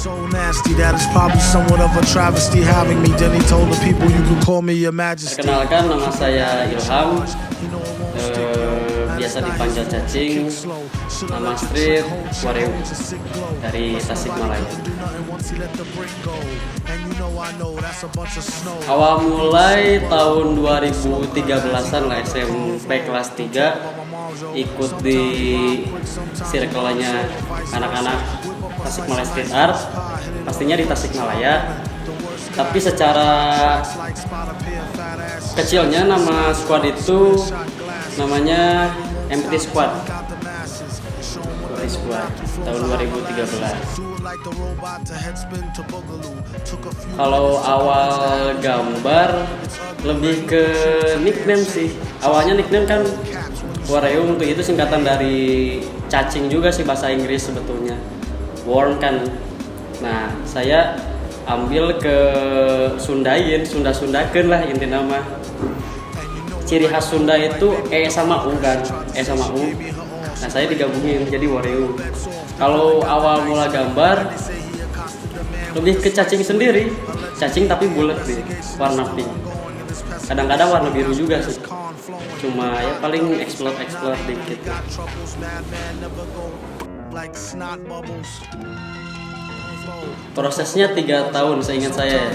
So nasty that it's probably somewhat of a travesty having me. Then he told the people you could call me your majesty. Perkenalkan, nama saya Ilham, biasa dipanggil Cacing, nama street Wareu, dari Tasikmalaya. Awal mulai tahun 2013an lah, SMP kelas 3, ikut di circle-nya anak-anak Tasikmalaya Street Art, pastinya di Tasikmalaya. Tapi secara kecilnya nama squad itu namanya Empty Squad. Tahun 2013. Kalau awal gambar lebih ke nickname sih. Awalnya nickname kan Wareu, untuk itu singkatan dari cacing juga sih, bahasa Inggris sebetulnya. Worm kan. Nah, saya ambil ke Sunda-Sundakeun lah inti nama. Ciri khas Sunda itu sama U kan, sama U. Nah, saya digabungin jadi Wareu. Kalau awal mula gambar lebih ke cacing sendiri, cacing tapi bulat deh, warna pink. Kadang-kadang warna biru juga sih. Cuma ya paling explore dikit. Prosesnya 3 tahun seingat saya,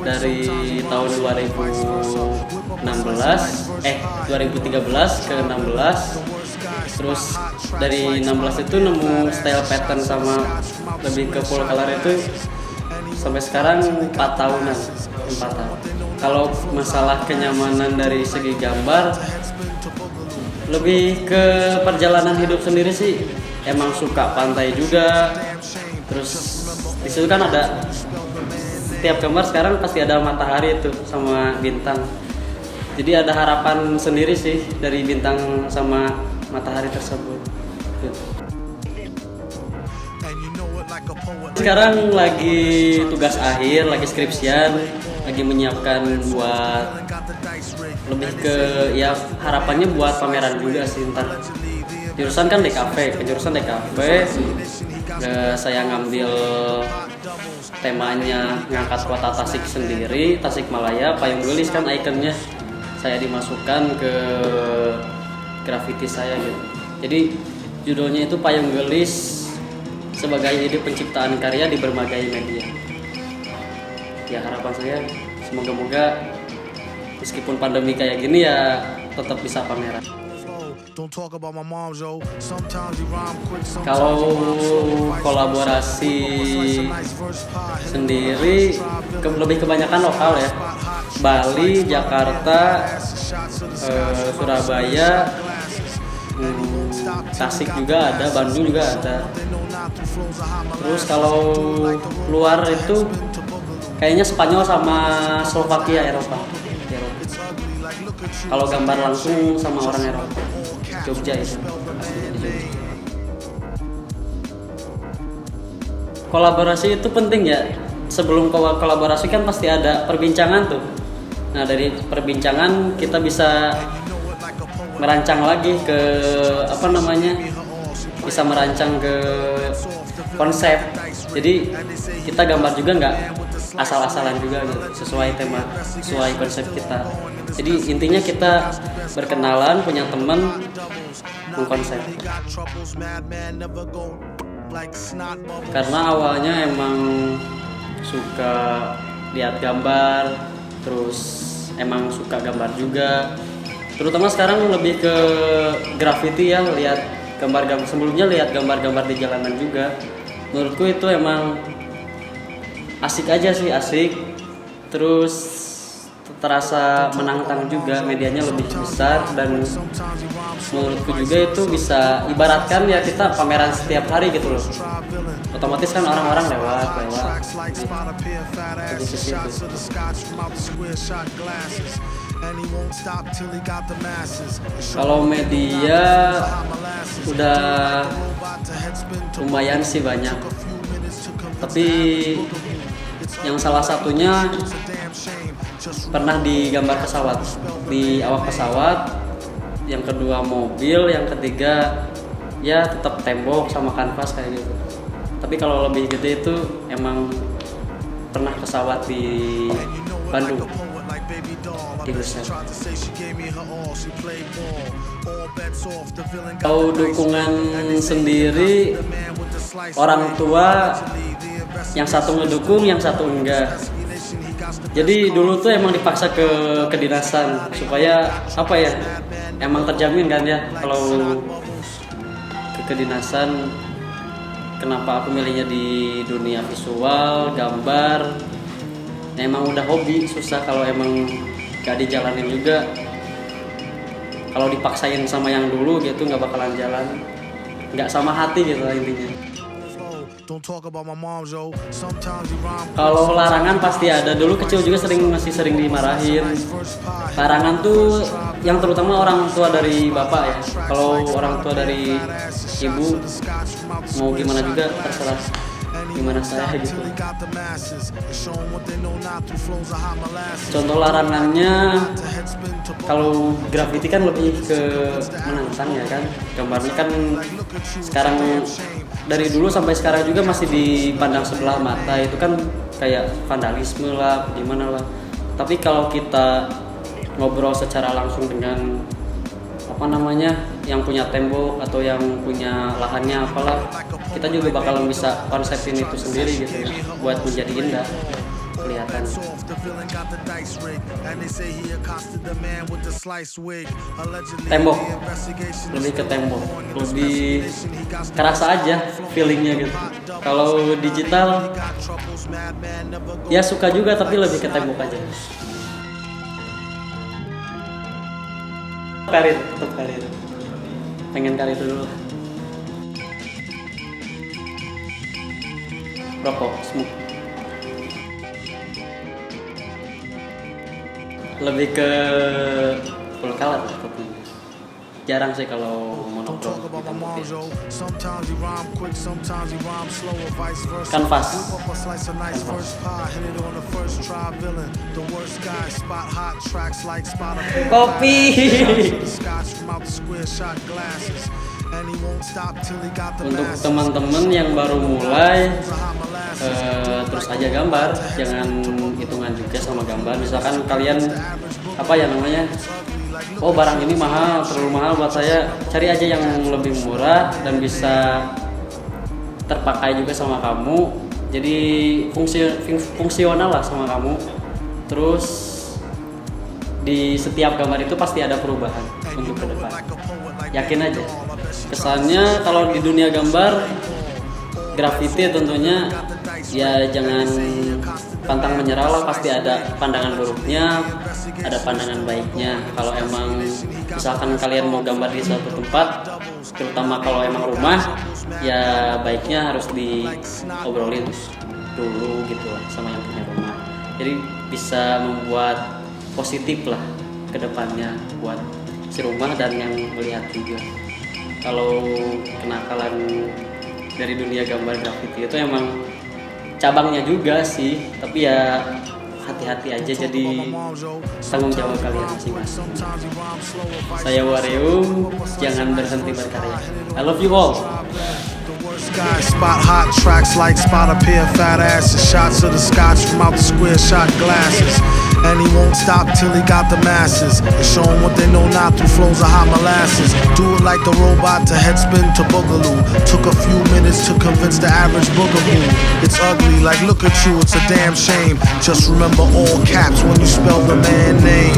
dari tahun 2013 ke 16. Terus dari 16 itu nemu style pattern sama lebih ke full color itu sampai sekarang 4 tahunan. Kalau masalah kenyamanan dari segi gambar, lebih ke perjalanan hidup sendiri sih. Emang suka pantai juga. Terus di situ kan ada, setiap gambar sekarang pasti ada matahari itu sama bintang. Jadi ada harapan sendiri sih dari bintang sama matahari tersebut. Sekarang lagi tugas akhir, lagi skripsian, lagi menyiapkan buat lebih ke ya harapannya buat pameran juga sih ntar. Jurusan kan DKV, kejurusan DKV. Saya ngambil temanya ngangkat kota Tasik sendiri, Tasikmalaya, payung gelis kan ikonnya. Saya dimasukkan ke graffiti saya gitu. Jadi judulnya itu payung gelis sebagai ide penciptaan karya di berbagai media. Ya harapan saya semoga-moga meskipun pandemi kayak gini ya tetap bisa pameran. Kalau kolaborasi sendiri lebih kebanyakan lokal ya. Bali, Jakarta, Surabaya, Tasik juga ada, Bandung juga ada. Terus kalau luar itu kayaknya Spanyol sama Slovakia, Eropa. Kalau gambar langsung sama orang Eropa, Jogja itu. Kolaborasi itu penting ya. Sebelum kolaborasi kan pasti ada perbincangan tuh. Nah, dari perbincangan kita bisa merancang lagi ke bisa merancang ke konsep. Jadi kita gambar juga nggak asal-asalan juga gitu, sesuai tema, sesuai konsep kita. Jadi intinya kita berkenalan, punya teman, mengkonsep. Karena awalnya emang suka lihat gambar, terus emang suka gambar juga. Terutama sekarang lebih ke graffiti ya, lihat gambar-gambar. Sebelumnya lihat gambar-gambar di jalanan juga. Menurutku itu emang asik aja sih, asik. Terus terasa menantang juga, medianya lebih besar, dan menurutku juga itu bisa ibaratkan ya kita pameran setiap hari gitu loh. Otomatis kan orang-orang lewat. Kalau media udah lumayan sih banyak, tapi yang salah satunya pernah digambar pesawat, di awak pesawat, yang kedua mobil, yang ketiga ya tetap tembok sama kanvas kayak gitu. Tapi kalau lebih gede itu emang pernah pesawat di Bandung, di Gusep. Kalau dukungan sendiri, orang tua yang satu ngedukung, yang satu enggak. Jadi dulu tuh emang dipaksa ke kedinasan supaya apa ya? Emang terjamin kan ya kalau ke kedinasan. Kenapa aku milihnya di dunia visual, gambar? Nah, emang udah hobi, susah kalau emang gak dijalanin juga. Kalau dipaksain sama yang dulu gitu nggak bakalan jalan, nggak sama hati gitu intinya. Kalau larangan pasti ada. Dulu kecil juga masih sering dimarahin. Larangan tuh yang terutama orang tua dari bapak ya. Kalau orang tua dari ibu mau gimana juga terserah gimana saya gitu. Contoh larangannya, kalau graffiti kan lebih ke menantang ya kan. Gambarnya kan sekarang dari dulu sampai sekarang juga masih dipandang sebelah mata, itu kan kayak vandalisme lah, gimana lah. Tapi kalau kita ngobrol secara langsung dengan apa namanya, yang punya tembok atau yang punya lahannya apalah, kita juga bakalan bisa konsepin itu sendiri gitu ya, buat menjadi indah kelihatan. Tembok, lebih ke tembok, lebih kerasa aja feelingnya gitu. Kalau digital ya suka juga, tapi lebih ke tembok aja. Karir, tetap karir. Pengen karir dulu lah. Rokok, smoke. Lebih ke full color lah kopinya. Jarang sih kalau monokrom hitam putih. Kanvas. Kopi. Untuk teman-teman yang baru mulai, terus aja gambar, jangan hitungan juga sama gambar. Misalkan kalian apa ya namanya, oh barang ini mahal, terlalu mahal buat saya, cari aja yang lebih murah dan bisa terpakai juga sama kamu. Jadi fungsional lah sama kamu. Terus di setiap gambar itu pasti ada perubahan untuk ke depan. Yakin aja. Kesannya kalau di dunia gambar graffiti tentunya ya jangan pantang menyerah lah, pasti ada pandangan buruknya, ada pandangan baiknya. Kalau emang misalkan kalian mau gambar di suatu tempat, terutama kalau emang rumah, ya baiknya harus diobrolin dulu gitu lah sama yang punya rumah. Jadi bisa membuat positif lah ke depannya buat si rumah dan yang melihat juga. Kalau kenakalan dari dunia gambar graffiti itu emang cabangnya juga sih, tapi ya hati-hati aja, jadi tanggung jawab kalian masing-masing. Saya Wareum, jangan berhenti berkarya. I love you all. Sky spot hot tracks like spot a pair of fat asses, shots of the scotch from out the square shot glasses. And he won't stop till he got the masses and show them what they know not through flows of hot molasses. Do it like the robot to headspin to boogaloo. Took a few minutes to convince the average boogaboo. It's ugly, like look at you, it's a damn shame. Just remember all caps when you spell the man name.